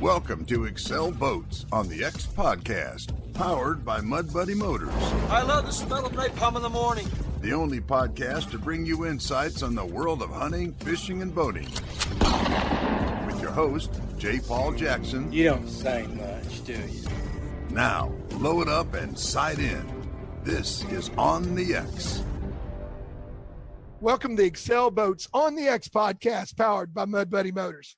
Welcome to Excel Boats on the X Podcast, powered by Mud Buddy Motors. I love the smell of napalm in the morning. The only podcast to bring you insights on the world of hunting, fishing, and boating. With your host, J. Paul Jackson. You don't say much, do you? Now, load up and sight in. This is On the X. Welcome to Excel Boats on the X Podcast, powered by Mud Buddy Motors.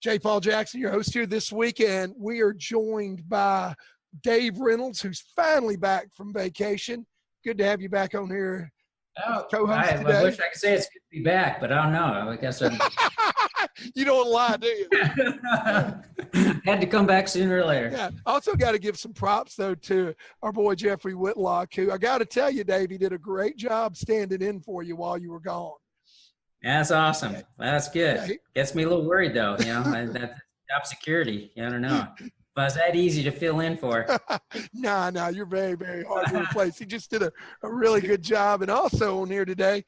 J. Paul Jackson, your host here this weekend. We are joined by Dave Reynolds, who's finally back from vacation. Good to have you back on here. Co-host today. I wish I could say it's good to be back, but I don't know. I guess I'm... You don't lie, do you? Had to come back sooner or later. Yeah. Also got to give some props, though, to our boy Jeffrey Whitlock, who I got to tell you, Dave, he did a great job standing in for you while you were gone. That's awesome. That's good. Yeah. Gets me a little worried, though. You know, that's job security. I don't know. But it's that easy to fill in for. No, you're very, very hard to replace. He just did a really good job. And also on here today,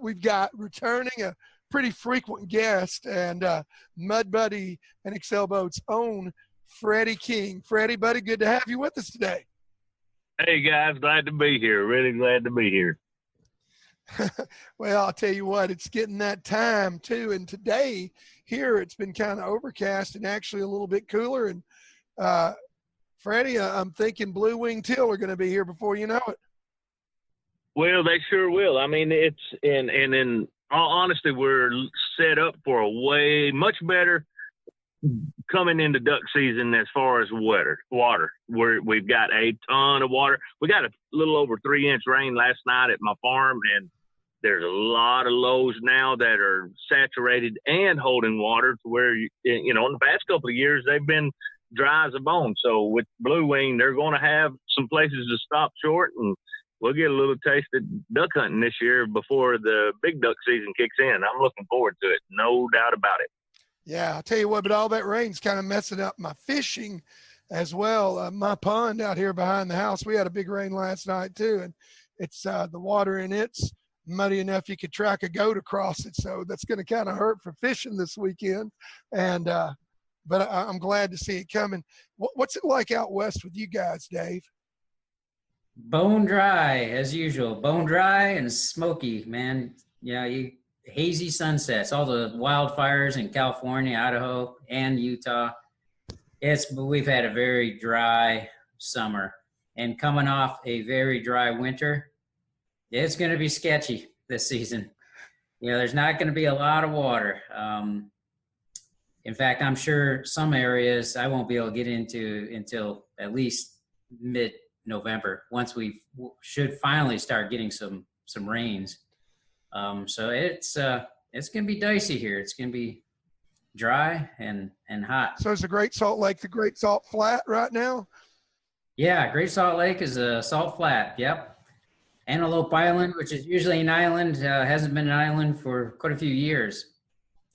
we've got returning a pretty frequent guest and Mud Buddy and Excel Boats' own Freddy King. Freddy, buddy, good to have you with us today. Hey, guys, glad to be here. Really glad to be here. Well, I'll tell you what, it's getting that time, too. And today here it's been kind of overcast and actually a little bit cooler. And Freddie, I'm thinking blue-winged teal are going to be here before you know it. Well, they sure will. I mean, it's and in all honesty, we're set up for a way much better coming into duck season as far as water. We've got a ton of water. We got a little over 3-inch rain last night at my farm, and there's a lot of lows now that are saturated and holding water to where, in the past couple of years, they've been dry as a bone. So with blue wing, they're going to have some places to stop short, and we'll get a little taste of duck hunting this year before the big duck season kicks in. I'm looking forward to it. No doubt about it. Yeah, I'll tell you what, but all that rain's kind of messing up my fishing as well. My pond out here behind the house, we had a big rain last night too, and it's the water in it's muddy enough you could track a goat across it. So that's going to kind of hurt for fishing this weekend. And but I'm glad to see it coming. What's it like out west with you guys, Dave? Bone dry, as usual. Bone dry and smoky, man. Hazy sunsets, all the wildfires in California, Idaho, and Utah. We've had a very dry summer, and coming off a very dry winter, it's going to be sketchy this season. There's not going to be a lot of water. In fact, I'm sure some areas I won't be able to get into until at least mid-November, once we should finally start getting some rains. So it's going to be dicey here. It's going to be dry and hot. So is the Great Salt Lake the Great Salt Flat right now? Yeah, Great Salt Lake is a salt flat. Yep. Antelope Island, which is usually an island, hasn't been an island for quite a few years.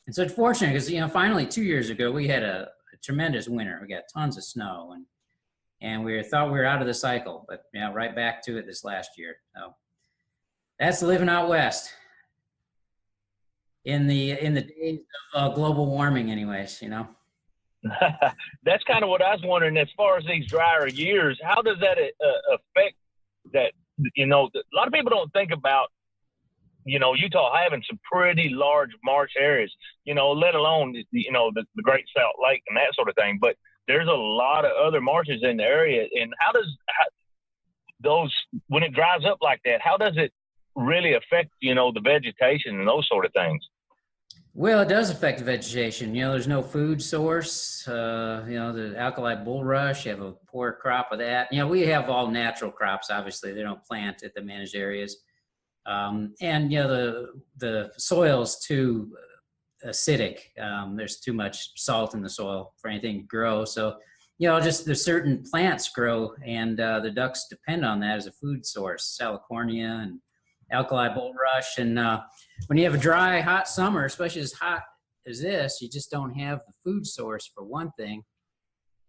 It's unfortunate because, finally 2 years ago, we had a tremendous winter. We got tons of snow and we thought we were out of the cycle, but right back to it this last year. So that's living out west. In the days of global warming, anyways, That's kind of what I was wondering. As far as these drier years, how does that affect that? A lot of people don't think about, Utah having some pretty large marsh areas, let alone the Great Salt Lake and that sort of thing. But there's a lot of other marshes in the area, and how those, when it dries up like that, how does it really affect, the vegetation and those sort of things? Well, it does affect the vegetation. There's no food source. The alkali bulrush, you have a poor crop of that. We have all natural crops, obviously. They don't plant at the managed areas. And, the soil's too acidic. There's too much salt in the soil for anything to grow. So, just there's certain plants grow, and the ducks depend on that as a food source, salicornia and alkali bulrush. And when you have a dry, hot summer, especially as hot as this, you just don't have the food source, for one thing.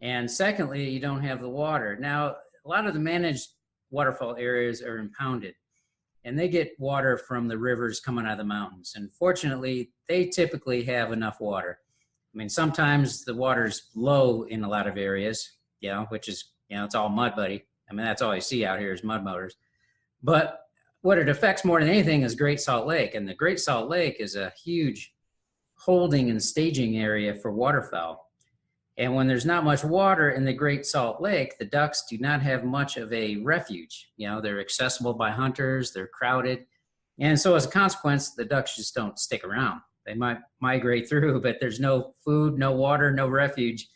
And secondly, you don't have the water. Now, a lot of the managed waterfall areas are impounded, and they get water from the rivers coming out of the mountains. And fortunately, they typically have enough water. I mean, sometimes the water's low in a lot of areas, which is, it's all mud, buddy. I mean, that's all you see out here is mud motors. But what it affects more than anything is Great Salt Lake. And the Great Salt Lake is a huge holding and staging area for waterfowl. And when there's not much water in the Great Salt Lake, the ducks do not have much of a refuge. They're accessible by hunters, they're crowded. And so as a consequence, the ducks just don't stick around. They might migrate through, but there's no food, no water, no refuge,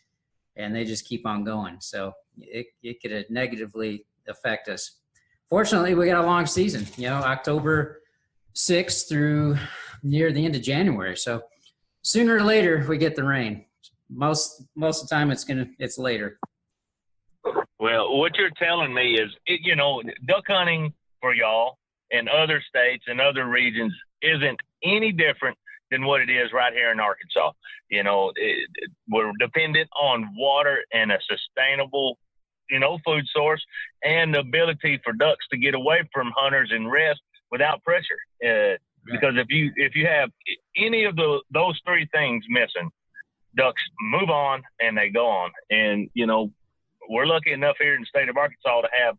and they just keep on going. So it could negatively affect us. Fortunately, we got a long season, October 6th through near the end of January. So sooner or later we get the rain. Most of the time it's later. Well, what you're telling me is, duck hunting for y'all in other states and other regions isn't any different than what it is right here in Arkansas. We're dependent on water and a sustainable, food source, and the ability for ducks to get away from hunters and rest without pressure. Because if you have any of those three things missing, ducks move on and they go on. And, we're lucky enough here in the state of Arkansas to have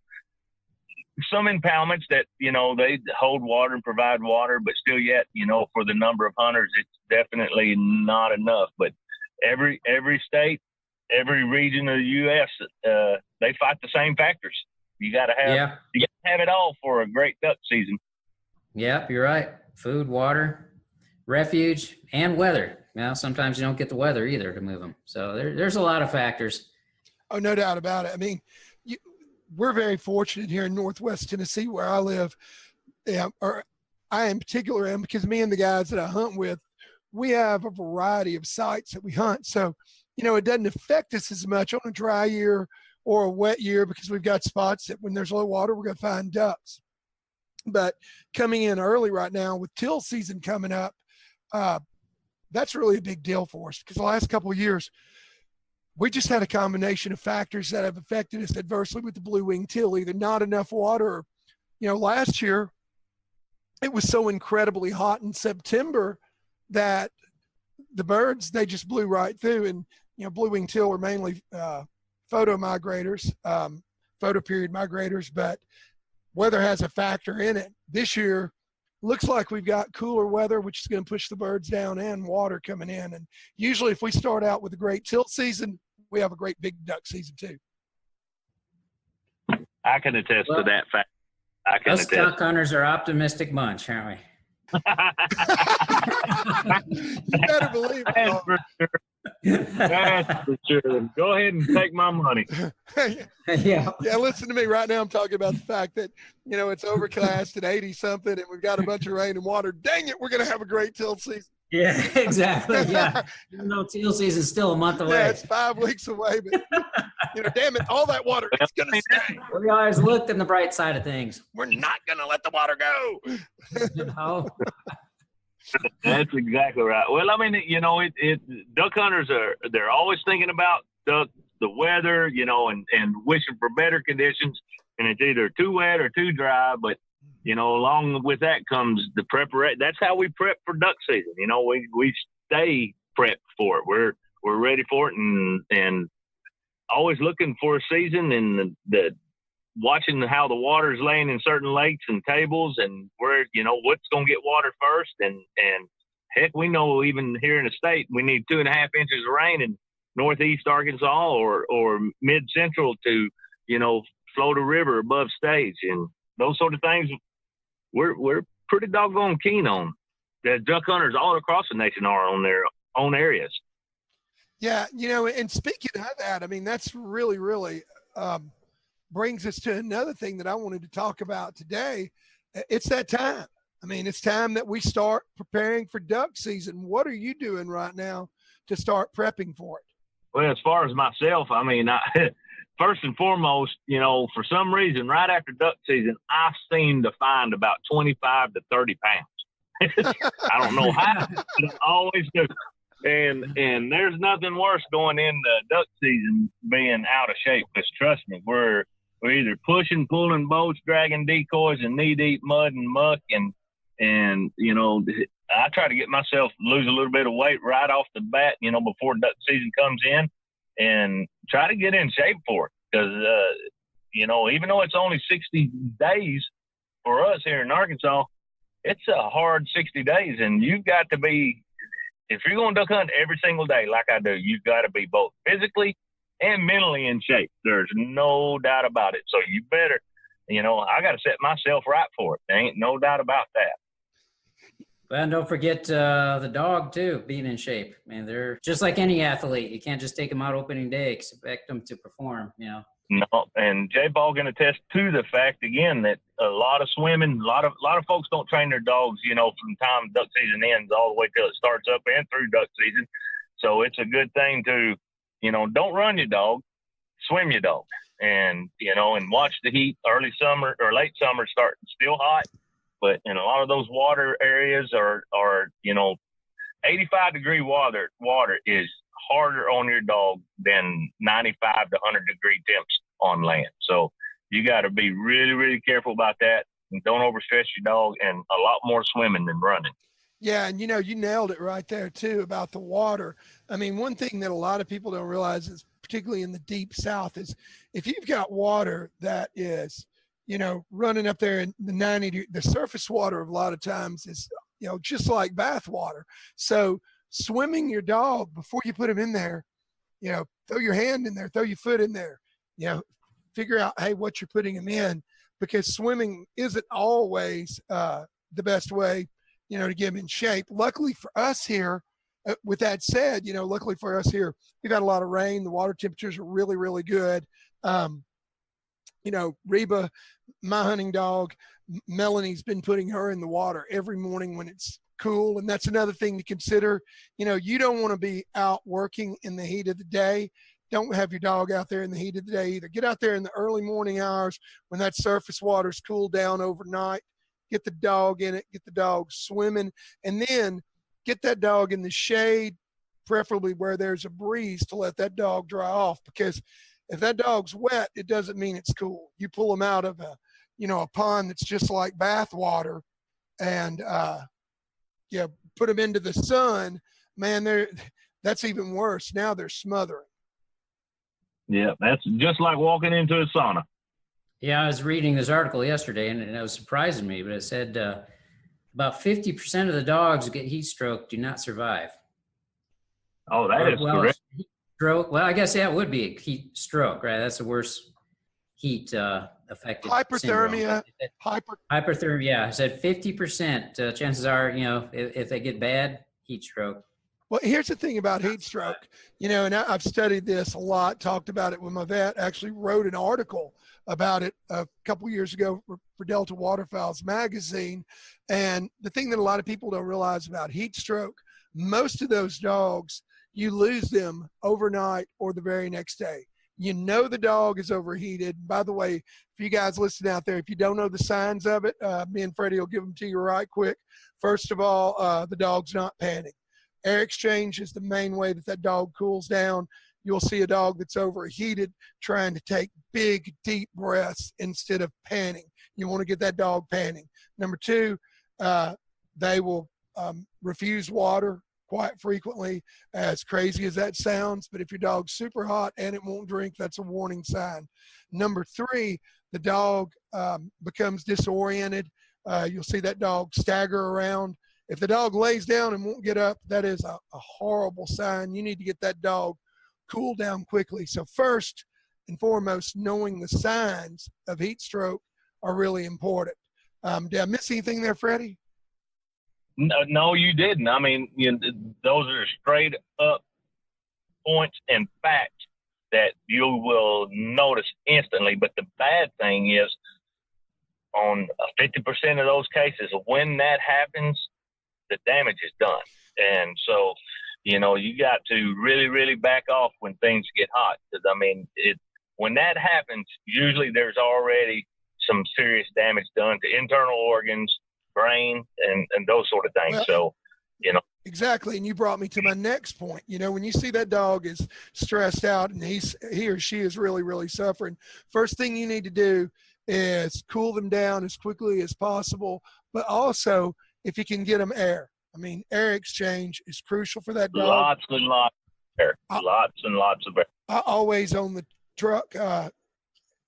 some impoundments that, they hold water and provide water, but still yet, for the number of hunters, it's definitely not enough. But every state, every region of the U.S., they fight the same factors. You got to have it all for a great duck season. Yep, you're right. Food, water, refuge, and weather. Sometimes you don't get the weather either to move them. So there's a lot of factors. Oh, no doubt about it. I mean, we're very fortunate here in Northwest Tennessee where I live. Or I in particular am, because me and the guys that I hunt with, we have a variety of sites that we hunt. So, it doesn't affect us as much on a dry year or a wet year because we've got spots that when there's low water, we're going to find ducks. But coming in early right now with teal season coming up, that's really a big deal for us because the last couple of years, we just had a combination of factors that have affected us adversely with the blue-winged teal, either not enough water. Last year, it was so incredibly hot in September that the birds, they just blew right through. And, blue-winged teal are mainly photo migrators, photo period migrators, but weather has a factor in it. This year, looks like we've got cooler weather, which is going to push the birds down and water coming in. And usually if we start out with a great teal season, we have a great big duck season too. I can attest to that fact. Us duck hunters are optimistic bunch, aren't we? You better believe it. That's for sure. That's for sure. Go ahead and take my money. Yeah. Yeah, listen to me right now. I'm talking about the fact that, it's overcast at 80 something and we've got a bunch of rain and water. Dang it, we're going to have a great teal season. Yeah, exactly. Yeah. Even though teal season's still a month away. Yeah, it's 5 weeks away, but damn it, all that water, it's going to stay. We always looked in the bright side of things. We're not going to let the water go. No. That's exactly right. Well, I mean, duck hunters they're always thinking about the weather, and wishing for better conditions. And it's either too wet or too dry, but along with that comes the preparation. That's how we prep for duck season. We stay prepped for it. We're ready for it and always looking for a season and the watching how the water is laying in certain lakes and tables and where, what's going to get water first. And heck, we know even here in the state, we need 2.5 inches of rain in northeast Arkansas or mid-central to, float a river above stage and those sort of things. We're pretty doggone keen on. The duck hunters all across the nation are on their own areas. Yeah, and speaking of that, I mean, that's really, really brings us to another thing that I wanted to talk about today. It's that time. I mean, it's time that we start preparing for duck season. What are you doing right now to start prepping for it? Well, as far as myself, I mean, first and foremost, for some reason, right after duck season, I seem to find about 25 to 30 pounds. I don't know how, but I always do. And there's nothing worse going into duck season being out of shape. Because trust me, we're either pushing, pulling boats, dragging decoys in knee-deep mud and muck. And I try to get myself lose a little bit of weight right off the bat, before duck season comes in, and try to get in shape for it. Because, even though it's only 60 days for us here in Arkansas, it's a hard 60 days. And you've got to be, if you're going to duck hunt every single day like I do, you've got to be both physically and mentally in shape. There's no doubt about it. So you better, I got to set myself right for it. There ain't no doubt about that. Well, and don't forget the dog too, being in shape. Man, they're just like any athlete. You can't just take them out opening day, expect them to perform, No, and J. Paul can attest to the fact again that a lot of swimming, a lot of folks don't train their dogs, from the time duck season ends all the way till it starts up and through duck season. So it's a good thing to, don't run your dog, swim your dog, and watch the heat. Early summer or late summer starting still hot, but in a lot of those water areas are 85-degree water is harder on your dog than 95 to 100-degree temps on land. So you got to be really, really careful about that, and don't overstress your dog, and a lot more swimming than running. Yeah, and you nailed it right there too about the water. I mean, one thing that a lot of people don't realize is, particularly in the deep South, is if you've got water that is, running up there in the 90, the surface water a lot of times is, just like bath water. So swimming your dog before you put him in there, throw your hand in there, throw your foot in there, figure out, hey, what you're putting him in, because swimming isn't always the best way, to get him in shape. Luckily for us here, with that said, luckily for us here, we've had a lot of rain. The water temperatures are really, really good. Reba, my hunting dog, Melanie's been putting her in the water every morning when it's cool. And that's another thing to consider. You don't want to be out working in the heat of the day. Don't have your dog out there in the heat of the day either. Get out there in the early morning hours when that surface water's cooled down overnight. Get the dog in it, get the dog swimming, and then get that dog in the shade, preferably where there's a breeze, to let that dog dry off. Because if that dog's wet, it doesn't mean it's cool. You pull them out of a pond that's just like bath water, and put them into the sun, man, that's even worse. Now they're smothering. Yeah, that's just like walking into a sauna. Yeah, I was reading this article yesterday, and it was surprising me, but it said about 50% of the dogs who get heat stroke do not survive. Oh, that is correct. Stroke. Well, I guess it would be a heat stroke, right? That's the worst heat affected. Hyperthermia. Hyperthermia. Yeah, I said 50%. Chances are, if they get bad, heat stroke. Well, here's the thing about heat stroke, and I've studied this a lot, talked about it with my vet, actually wrote an article about it a couple years ago for Delta Waterfowls magazine. And the thing that a lot of people don't realize about heat stroke, most of those dogs, you lose them overnight or the very next day. The dog is overheated. By the way, for you guys listening out there, if you don't know the signs of it, me and Freddy will give them to you right quick. First of all, the dog's not panting. Air exchange is the main way that dog cools down. You'll see a dog that's overheated trying to take big, deep breaths instead of panting. You want to get that dog panting. Number two, they will refuse water quite frequently, as crazy as that sounds. But if your dog's super hot and it won't drink, that's a warning sign. Number three, the dog becomes disoriented. You'll see that dog stagger around. If the dog lays down and won't get up, that is a horrible sign. You need to get that dog cool down quickly. So first and foremost, knowing the signs of heat stroke are really important. Did I miss anything there, Freddie? No, you didn't. I mean, those are straight up points and facts that you will notice instantly. But the bad thing is, on 50% of those cases, when that happens, the damage is done. And so, you got to really, really back off when things get hot. Because, when that happens, usually there's already some serious damage done to internal organs, brain, and those sort of things. Well, so, Exactly. And you brought me to my next point. When you see that dog is stressed out and he or she is really, really suffering, first thing you need to do is cool them down as quickly as possible, but also if you can get them air. I mean, air exchange is crucial for that dog. Lots and lots of air. Lots and lots of air. I always on the truck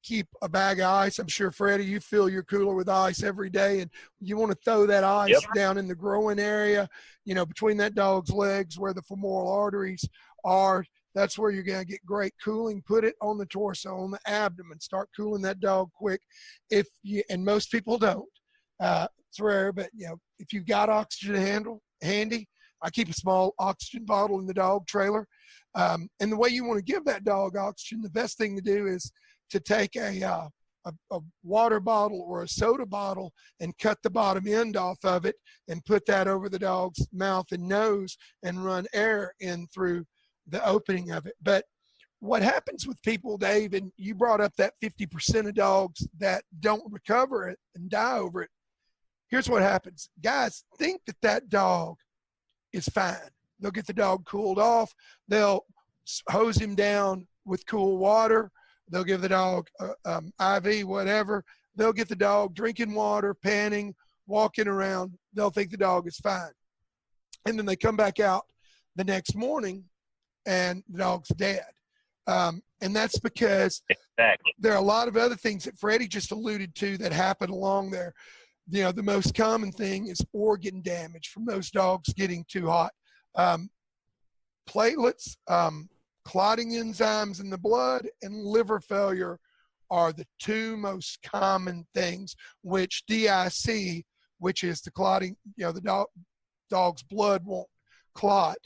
keep a bag of ice. I'm sure, Freddie, you fill your cooler with ice every day, and you want to throw that ice down in the growing area, you know, between that dog's legs where the femoral arteries are. That's where you're going to get great cooling. Put it on the torso, on the abdomen. Start cooling that dog quick. And most people don't. It's rare, but, you know, if you've got oxygen handy, I keep a small oxygen bottle in the dog trailer. And the way you want to give that dog oxygen, the best thing to do is to take a water bottle or a soda bottle and cut the bottom end off of it and put that over the dog's mouth and nose and run air in through the opening of it. But what happens with people, Dave, and you brought up that 50% of dogs that don't recover it and die over it. Here's what happens. Guys think that dog is fine. They'll get the dog cooled off. They'll hose him down with cool water. They'll give the dog IV, whatever. They'll get the dog drinking water, panting, walking around. They'll think the dog is fine. And then they come back out the next morning and the dog's dead. And that's because there are a lot of other things that Freddy just alluded to that happen along there. You know, the most common thing is organ damage from those dogs getting too hot. Platelets, clotting enzymes in the blood, and liver failure are the two most common things, which DIC, which is the clotting, you know, the dog's blood won't clot.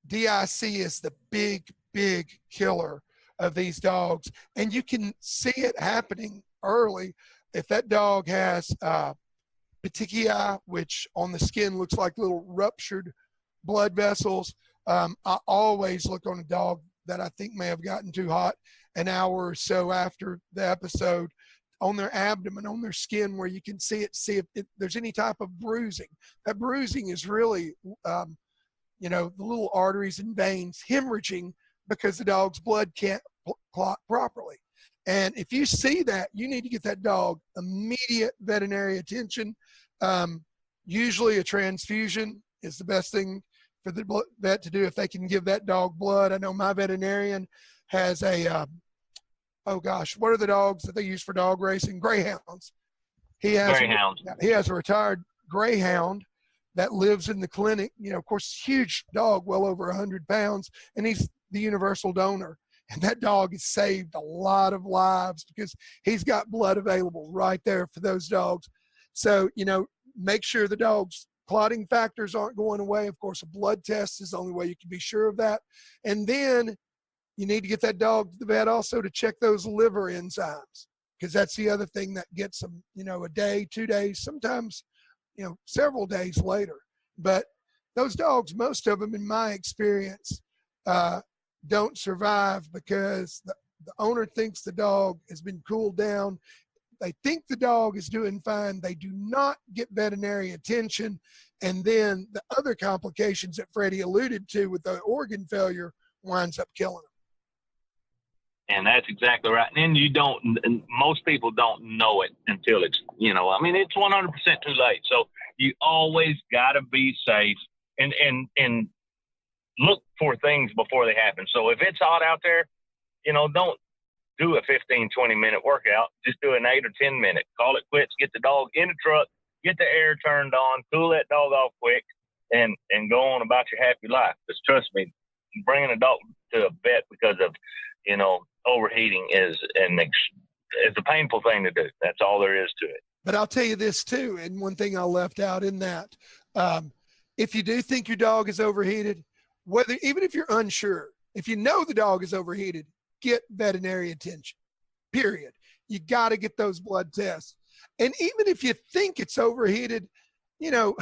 DIC is the big killer of these dogs. And you can see it happening early. If that dog has petechiae, which on the skin looks like little ruptured blood vessels, I always look on a dog that I think may have gotten too hot an hour or so after the episode on their abdomen, on their skin, where you can see it, see if there's any type of bruising. That bruising is really, you know, the little arteries and veins hemorrhaging because the dog's blood can't clot properly. And if you see that, you need to get that dog immediate veterinary attention. Usually a transfusion is the best thing for the vet to do if they can give that dog blood. I know my veterinarian has a, oh gosh, what are the dogs that they use for dog racing? Greyhounds. He has a retired greyhound that lives in the clinic, you know, of course, huge dog, well over 100 pounds, and he's the universal donor. And that dog has saved a lot of lives because he's got blood available right there for those dogs. So, you know, make sure the dog's clotting factors aren't going away. Of course, a blood test is the only way you can be sure of that. And then you need to get that dog to the vet also to check those liver enzymes, because that's the other thing that gets them, you know, a day, 2 days, sometimes, you know, several days later. But those dogs, most of them, in my experience, don't survive because the owner thinks the dog has been cooled down. They think the dog is doing fine. They do not get veterinary attention. And then the other complications that Freddy alluded to with the organ failure winds up killing them. And that's exactly right. And then most people don't know it until it's, you know, I mean, it's 100% too late. So you always got to be safe and look for things before they happen. So if it's hot out there, you know, don't do a 15, 20-minute workout. Just do an 8 or 10-minute. Call it quits. Get the dog in the truck. Get the air turned on. Cool that dog off quick, and go on about your happy life. Because trust me, bringing a dog to a vet because of, you know, overheating is a painful thing to do. That's all there is to it. But I'll tell you this too, and one thing I left out in that, if you do think your dog is overheated, even if you're unsure, if you know the dog is overheated, get veterinary attention, period. You got to get those blood tests. And even if you think it's overheated, you know,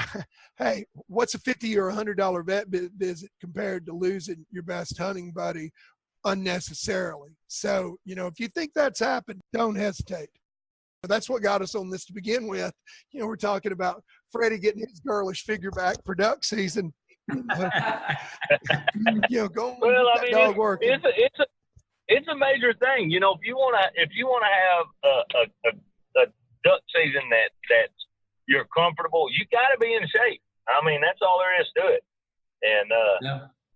hey, what's a $50 or $100 vet visit compared to losing your best hunting buddy unnecessarily? So, you know, if you think that's happened, don't hesitate. That's what got us on this to begin with. You know, we're talking about Freddy getting his girlish figure back for duck season. You know, go dog working. It's a major thing. You know, if you want to have a duck season that's you're comfortable. You got to be in shape. I mean, that's all there is to it. And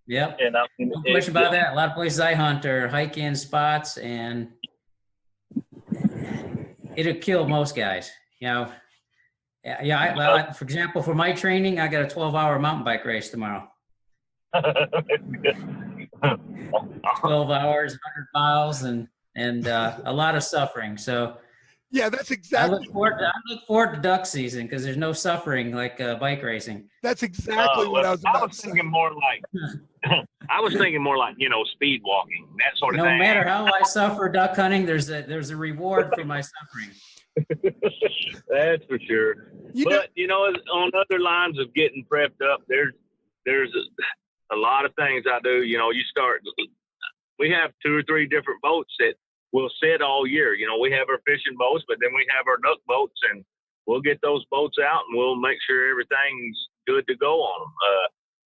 Yep. and I mean, No question about that. A lot of places I hunt are hike-in spots, and it'll kill most guys. You know, for example, for my training, I got a 12-hour mountain bike race tomorrow. 12 hours, 100 miles, and a lot of suffering. So Yeah, that's exactly. I look forward to duck season because there's no suffering like bike racing. That's exactly what I was about to say. thinking more like I was thinking more like, you know, speed walking, that sort of No thing. matter how I suffer duck hunting, there's a reward for my suffering. That's for sure. But you know, on other lines of getting prepped up, there's a lot of things I do. You know, we have 2 or 3 different boats that we'll sit all year. You know, we have our fishing boats, but then we have our duck boats, and we'll get those boats out and we'll make sure everything's good to go on them.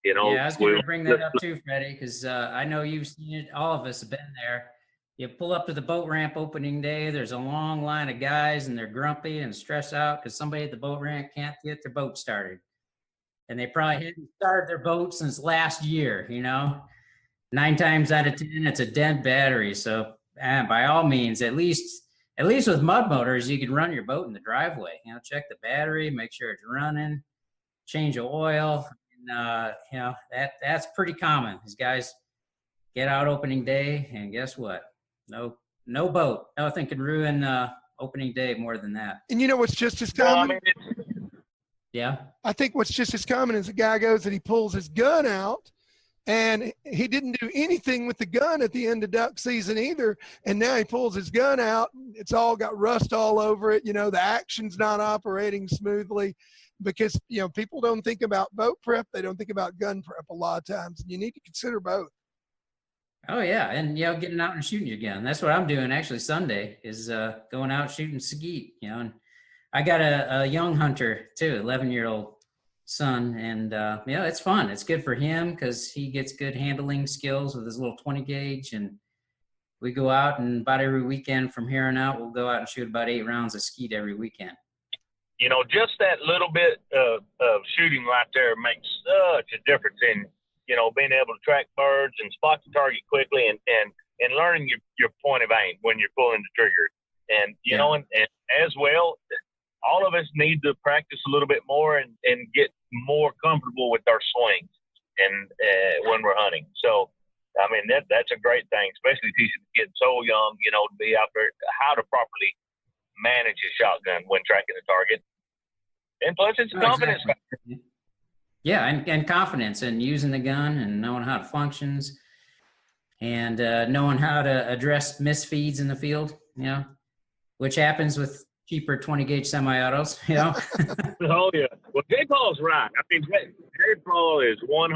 You know, yeah, I was going to bring that up too, Freddy, because I know you've seen it. All of us have been there. You pull up to the boat ramp opening day, there's a long line of guys, and they're grumpy and stressed out because somebody at the boat ramp can't get their boat started. And they probably hadn't started their boat since last year, you know. 9 times out of 10, it's a dead battery. So by all means, at least with mud motors, you can run your boat in the driveway. You know, check the battery, make sure it's running, change the oil. And, you know, that's pretty common. These guys get out opening day, and guess what? No boat. Nothing can ruin opening day more than that. And you know what's just as common? Yeah. I think what's just as common is a guy goes and he pulls his gun out, and he didn't do anything with the gun at the end of duck season either. And now he pulls his gun out. It's all got rust all over it. You know, the action's not operating smoothly because, you know, people don't think about boat prep. They don't think about gun prep a lot of times. And you need to consider both. Oh yeah. And, you know, getting out and shooting your gun. That's what I'm doing actually Sunday is going out shooting skeet, you know. And I got a young hunter too, 11-year-old son, and you know, it's fun. It's good for him because he gets good handling skills with his little 20 gauge, and we go out, and about every weekend from here on out, we'll go out and shoot about 8 rounds of skeet every weekend. You know, just that little bit of shooting right there makes such a difference in, you know, being able to track birds and spot the target quickly, and learning your point of aim when you're pulling the trigger. And, you know, and as well, all of us need to practice a little bit more and get more comfortable with our swings and when we're hunting. So, I mean, that's a great thing, especially teaching kids so young, you know, to be out there, how to properly manage a shotgun when tracking a target. And plus, it's a confidence factor. Yeah, and confidence in using the gun and knowing how it functions and knowing how to address misfeeds in the field, you know, which happens with cheaper 20 gauge semi-autos, you know. Oh yeah. Well, J. Paul's right. I mean, J. Paul is 100%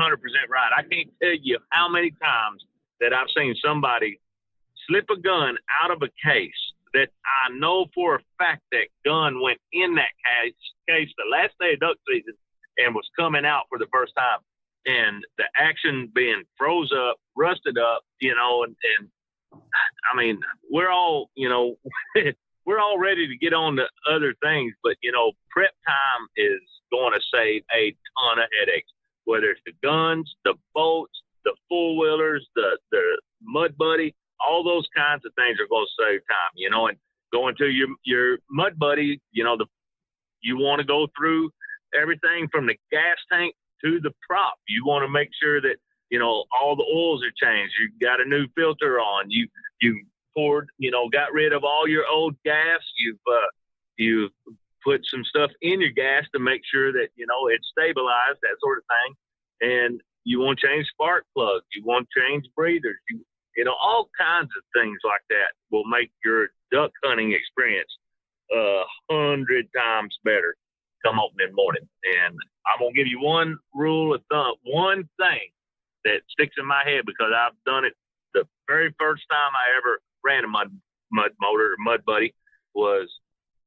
right. I can't tell you how many times that I've seen somebody slip a gun out of a case that I know for a fact that gun went in that case the last day of duck season and was coming out for the first time. And the action being froze up, rusted up, you know, and I mean, we're all, you know, we're all ready to get on to other things, but, you know, prep time is going to save a ton of headaches, whether it's the guns, the boats, the four-wheelers, the mud buddy, all those kinds of things are going to save time, you know, and going to your mud buddy, you know, you want to go through everything from the gas tank to the prop. You want to make sure that, you know, all the oils are changed. You got a new filter on. You poured, you know, got rid of all your old gas. You've put some stuff in your gas to make sure that, you know, it's stabilized, that sort of thing. And you want to change spark plugs. You want to change breathers. You know, all kinds of things like that will make your duck hunting experience 100 times better come opening morning. And I'm going to give you one rule of thumb, one thing that sticks in my head because I've done it the very first time I ever ran a mud motor or mud buddy was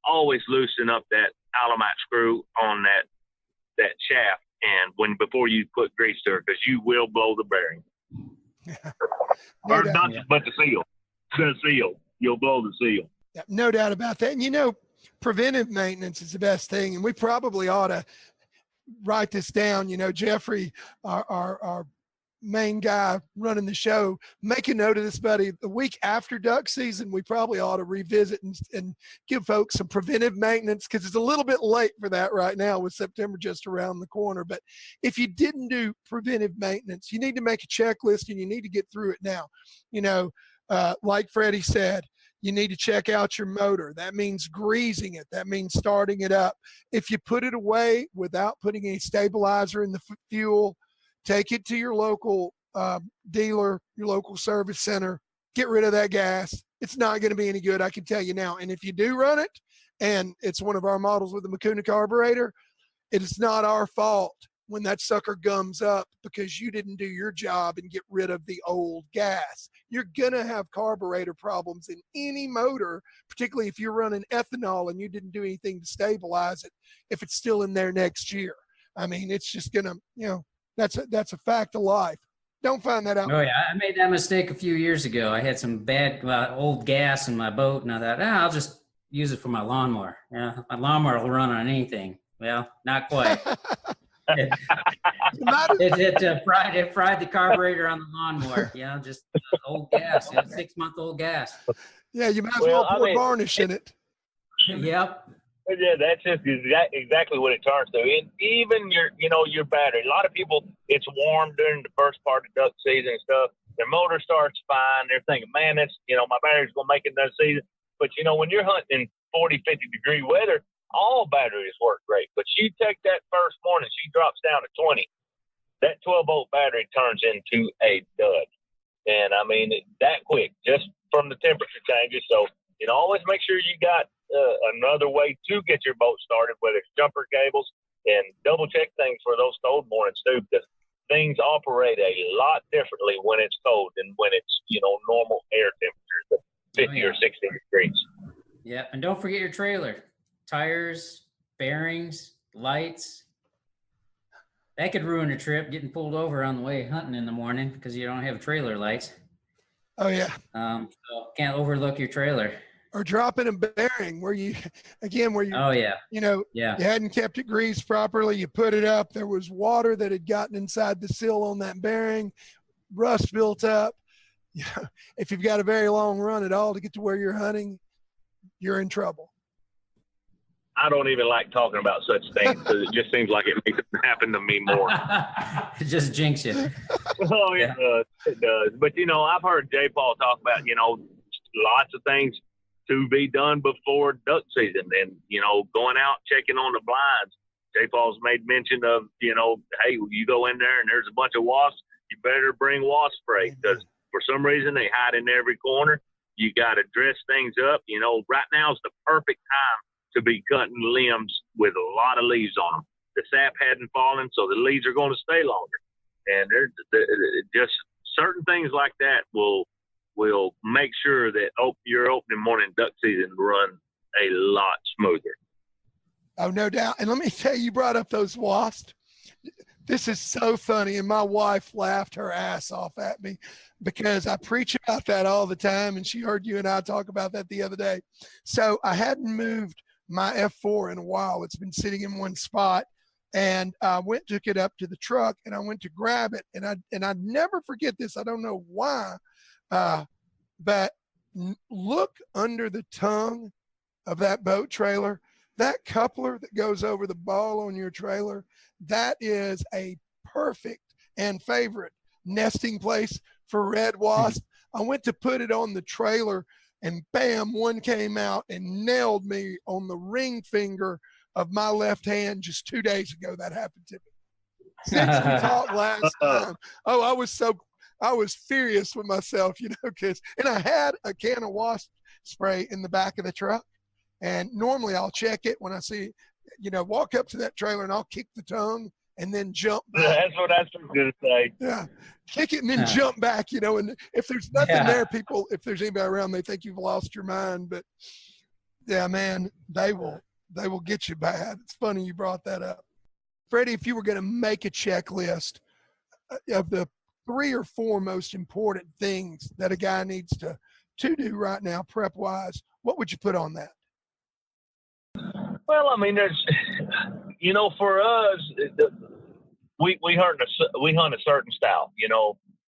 always loosen up that Alumite screw on that shaft and before you put grease to it, because you will blow the bearing. But the seal. The seal. You'll blow the seal. Yeah, no doubt about that. And you know, preventive maintenance is the best thing. And we probably ought to write this down. You know, Jeffrey, our main guy running the show, make a note of this, buddy. The week after duck season, we probably ought to revisit and give folks some preventive maintenance, because it's a little bit late for that right now with September just around the corner. But if you didn't do preventive maintenance, you need to make a checklist and you need to get through it now. You know, like Freddy said, you need to check out your motor. That means greasing it. That means starting it up. If you put it away without putting any stabilizer in the fuel, take it to your local dealer, your local service center, get rid of that gas. It's not going to be any good, I can tell you now. And if you do run it, and it's one of our models with the Maintena carburetor, it is not our fault when that sucker gums up because you didn't do your job and get rid of the old gas. You're going to have carburetor problems in any motor, particularly if you're running ethanol and you didn't do anything to stabilize it, if it's still in there next year. I mean, it's just going to, you know, that's a fact of life. Don't find that out. Oh yeah, I made that mistake a few years ago. I had some bad old gas in my boat, and I thought, I'll just use it for my lawnmower. Yeah, my lawnmower will run on anything. Well, not quite. It fried the carburetor on the lawnmower. Yeah, just old gas, 6-month-old gas. Yeah, you might as well pour varnish in it. Yep. Yeah, that's just exactly what it turns to. Even your battery. A lot of people, it's warm during the first part of duck season and stuff. Their motor starts fine. They're thinking, man, that's, my battery's going to make it another season. But, when you're hunting in 40, 50-degree weather, all batteries work great. But you take that first morning, she drops down to 20. That 12-volt battery turns into a dud. And, I mean, that quick, just from the temperature changes. So, always make sure you got another way to get your boat started, whether it's jumper cables, and double check things for those cold mornings too, because things operate a lot differently when it's cold than when it's, normal air temperatures of 50 or 60 degrees. Yeah. And don't forget your trailer, tires, bearings, lights. That could ruin a trip, getting pulled over on the way hunting in the morning because you don't have trailer lights. Oh yeah. So can't overlook your trailer. Or dropping a bearing where you Oh yeah. You hadn't kept it greased properly. You put it up. There was water that had gotten inside the seal on that bearing. Rust built up. If you've got a very long run at all to get to where you're hunting, you're in trouble. I don't even like talking about such things because it just seems like it makes it happen to me more. It just jinx you. Oh, it does. But, I've heard J. Paul talk about, lots of things to be done before duck season, and going out checking on the blinds. J. Paul's made mention of hey, you go in there and there's a bunch of wasps, you better bring wasp spray because for some reason they hide in every corner. You got to dress things up. Right now is the perfect time to be cutting limbs with a lot of leaves on them. The sap hadn't fallen, so the leaves are going to stay longer, and they're just certain things like that will make sure that your opening morning duck season run a lot smoother. Oh, no doubt. And let me tell you, brought up those wasps. This is so funny. And my wife laughed her ass off at me because I preach about that all the time. And she heard you and I talk about that the other day. So I hadn't moved my F4 in a while. It's been sitting in one spot. And I took it up to the truck and I went to grab it. And I never forget this. I don't know why. But look under the tongue of that boat trailer, that coupler that goes over the ball on your trailer, that is a perfect and favorite nesting place for red wasp. I went to put it on the trailer and bam, one came out and nailed me on the ring finger of my left hand just 2 days ago. That happened to me. Since we talked last time, I was furious with myself, and I had a can of wasp spray in the back of the truck. And normally I'll check it when I see, walk up to that trailer and I'll kick the tongue and then jump back. That's what I was going to say. Yeah. Kick it and then jump back, and if there's nothing there, people, if there's anybody around, they think you've lost your mind. But yeah, man, they will get you bad. It's funny you brought that up. Freddie, if you were going to make a checklist of the 3 or 4 most important things that a guy needs to do right now, prep wise, what would you put on that? Well, I mean, there's, for us, we hunt a certain style.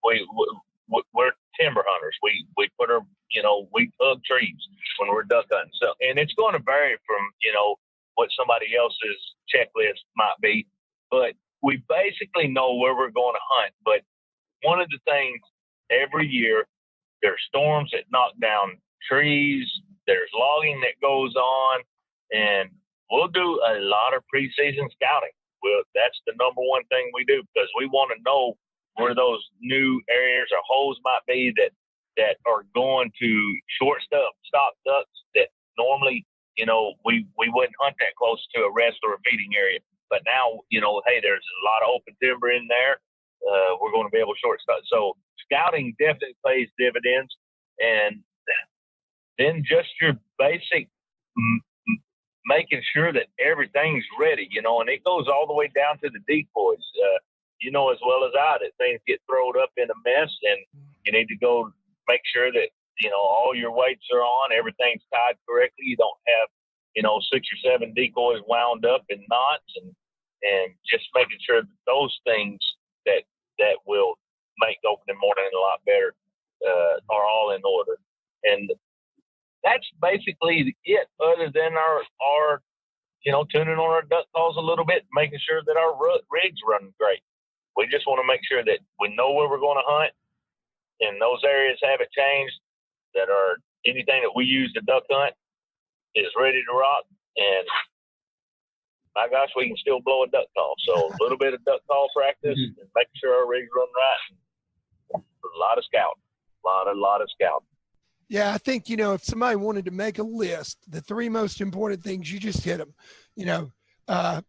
We're timber hunters. We put our, we hug trees when we're duck hunting. So, and it's going to vary from, what somebody else's checklist might be, but we basically know where we're going to hunt. But one of the things every year, there's storms that knock down trees, there's logging that goes on, and we'll do a lot of preseason scouting. That's the number one thing we do, because we want to know where those new areas or holes might be that are going to stop ducks that normally, we wouldn't hunt that close to a rest or a feeding area. But now, hey, there's a lot of open timber in there. We're going to be able to short stop. So scouting definitely pays dividends. And then just your basic making sure that everything's ready, and it goes all the way down to the decoys. As well as I, that things get thrown up in a mess, and you need to go make sure that, all your weights are on, everything's tied correctly. You don't have, 6 or 7 decoys wound up in knots, and just making sure that those things that will make opening morning a lot better are all in order. And that's basically it, other than our tuning on our duck calls a little bit, making sure that our rig's running great. We just want to make sure that we know where we're going to hunt, and those areas haven't changed, that are anything that we use to duck hunt is ready to rock. And my gosh, we can still blow a duck call. So a little bit of duck call practice and making sure our rigs run right. A lot of scouting, a lot of scouting. Yeah, I think, if somebody wanted to make a list, the 3 most important things, you just hit them.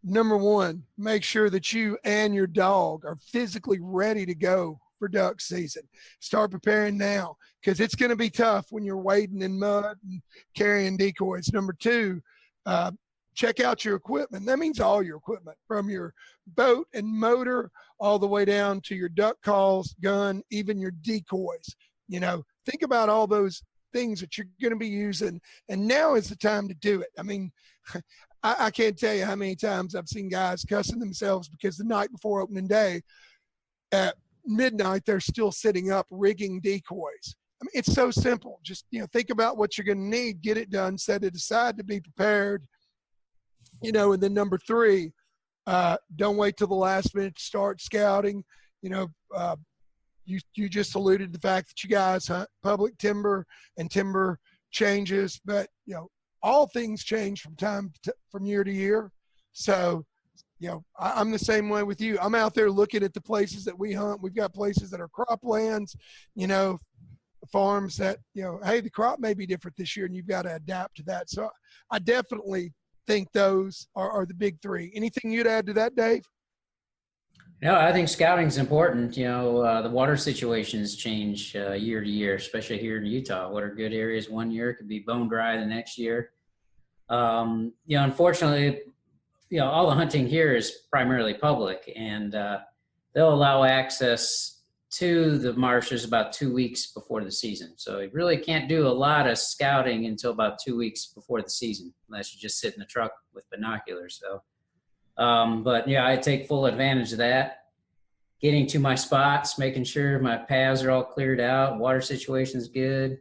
Number 1, make sure that you and your dog are physically ready to go for duck season. Start preparing now, because it's going to be tough when you're wading in mud and carrying decoys. Number 2, check out your equipment. That means all your equipment, from your boat and motor all the way down to your duck calls, gun, even your decoys. Think about all those things that you're going to be using, and now is the time to do it. I mean, I can't tell you how many times I've seen guys cussing themselves because the night before opening day at midnight, they're still sitting up rigging decoys. I mean, it's so simple. Just, think about what you're going to need, get it done, set it aside to be prepared. And then number 3, don't wait till the last minute to start scouting. You just alluded to the fact that you guys hunt public timber and timber changes, but all things change from year to year. So, I'm the same way with you. I'm out there looking at the places that we hunt. We've got places that are croplands, farms that, hey, the crop may be different this year and you've got to adapt to that. So I definitely think those are the big 3. Anything you'd add to that, Dave? No, I think scouting is important. The water situations change year to year, especially here in Utah. What are good areas one year could be bone dry the next year. Unfortunately, all the hunting here is primarily public, and they'll allow access to the marshes about 2 weeks before the season. So you really can't do a lot of scouting until about 2 weeks before the season, unless you just sit in the truck with binoculars. So. But yeah, I take full advantage of that. Getting to my spots, making sure my paths are all cleared out, water situation's good.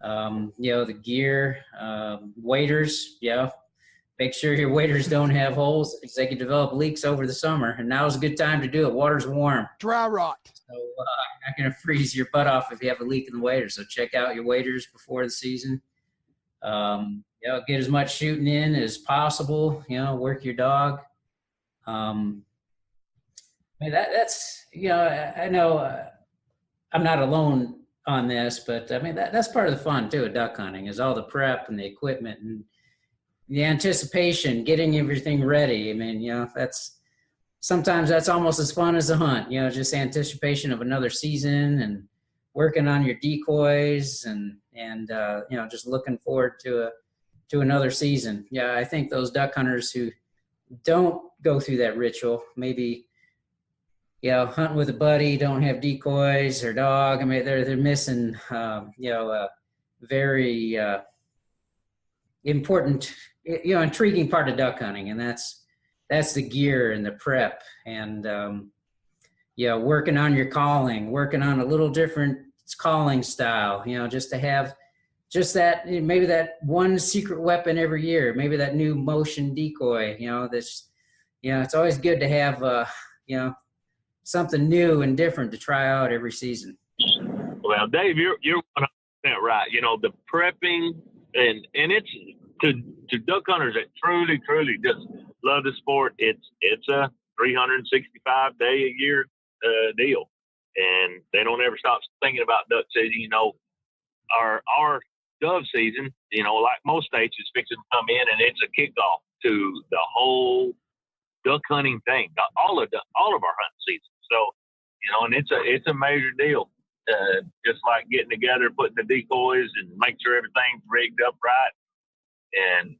The gear, waders, make sure your waders don't have holes, because they can develop leaks over the summer. And now's a good time to do it. Water's warm. Dry rot. So you're not going to freeze your butt off if you have a leak in the waders. So check out your waders before the season. Get as much shooting in as possible. Work your dog. That's I know I'm not alone on this, but that's part of the fun too of duck hunting, is all the prep and the equipment and the anticipation, getting everything ready. Sometimes that's almost as fun as a hunt, just anticipation of another season and working on your decoys and just looking forward to another season. Yeah, I think those duck hunters who don't go through that ritual, maybe hunting with a buddy, don't have decoys or dog, they're missing a very important intriguing part of duck hunting, and that's the gear and the prep, and working on your calling, working on a little different calling style, just to have just that, maybe that one secret weapon every year, maybe that new motion decoy, it's always good to have, something new and different to try out every season. Well, Dave, you're 100% right. The prepping and it's to duck hunters that truly just love the sport. It's a 365 day a year deal, and they don't ever stop thinking about duck season. Our dove season, like most states, is fixing to come in, and it's a kickoff to the whole duck hunting thing, all of our hunting season. So, and it's a major deal. Just like getting together, putting the decoys, and make sure everything's rigged up right. And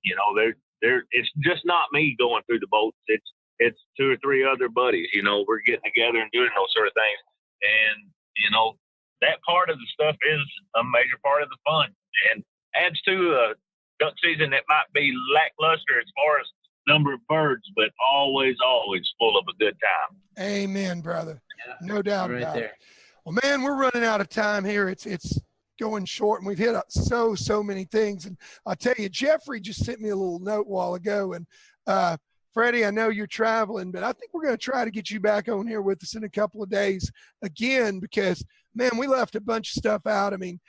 it's just not me going through the boats. It's 2 or 3 other buddies. We're getting together and doing those sort of things. And that part of the stuff is a major part of the fun, and adds to a duck season that might be lackluster as far as number of birds, but always full of a good time. Amen, brother. Yeah, no doubt right about there. it. Well, man, we're running out of time here. It's going short, and we've hit up so many things. And I'll tell you, Jeffrey just sent me a little note a while ago. And Freddie, I know you're traveling, but I think we're going to try to get you back on here with us in a couple of days again, because, man, we left a bunch of stuff out. I mean,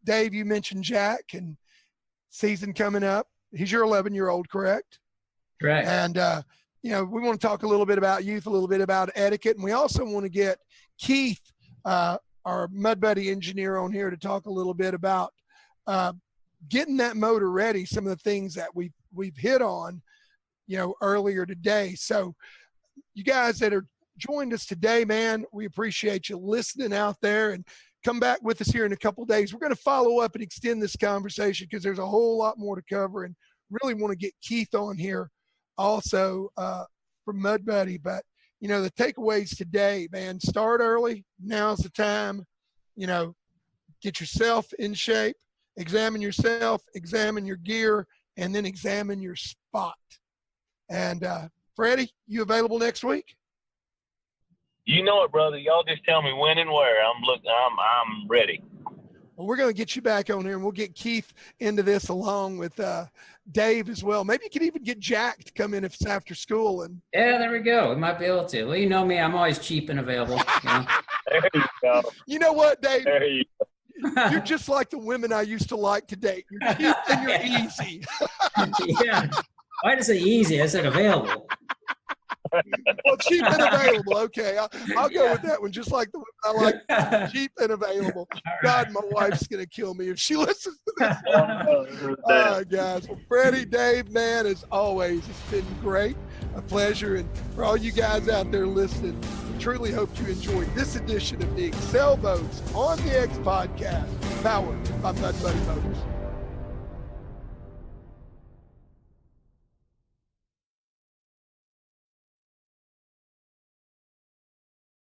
Dave, you mentioned Jack and season coming up. He's your 11-year-old, correct? Right. And, we want to talk a little bit about youth, a little bit about etiquette. And we also want to get Keith, our Mud Buddy engineer, on here to talk a little bit about getting that motor ready, some of the things that we've hit on, earlier today. So you guys that are joined us today, man, we appreciate you listening out there, and come back with us here in a couple of days. We're going to follow up and extend this conversation because there's a whole lot more to cover, and really want to get Keith on here also from Mud Buddy. But, the takeaways today, man, start early. Now's the time, get yourself in shape, examine yourself, examine your gear, and then examine your spot. And Freddie, you available next week? You know it, brother. Y'all just tell me when and where. I'm ready. Well, we're going to get you back on here, and we'll get Keith into this along with Dave as well. Maybe you could even get Jack to come in if it's after school. And Yeah, there we go. We might be able to. Well, you know me, I'm always cheap and available. There you go. You know what, Dave? There you go. You're just like the women I used to like to date. You're cheap and you're easy. Yeah. Why did I say easy? I said available. Well, cheap and available. Okay, I'll go with that one. Just like the women I like, cheap and available. God, my wife's gonna kill me if she listens to this. All right, guys. Well, Freddie, Dave, man, as always, it's been great, a pleasure, and for all you guys out there listening, we truly hope you enjoyed this edition of the Excel Boats on the X podcast, powered by Mud Buddy Motors.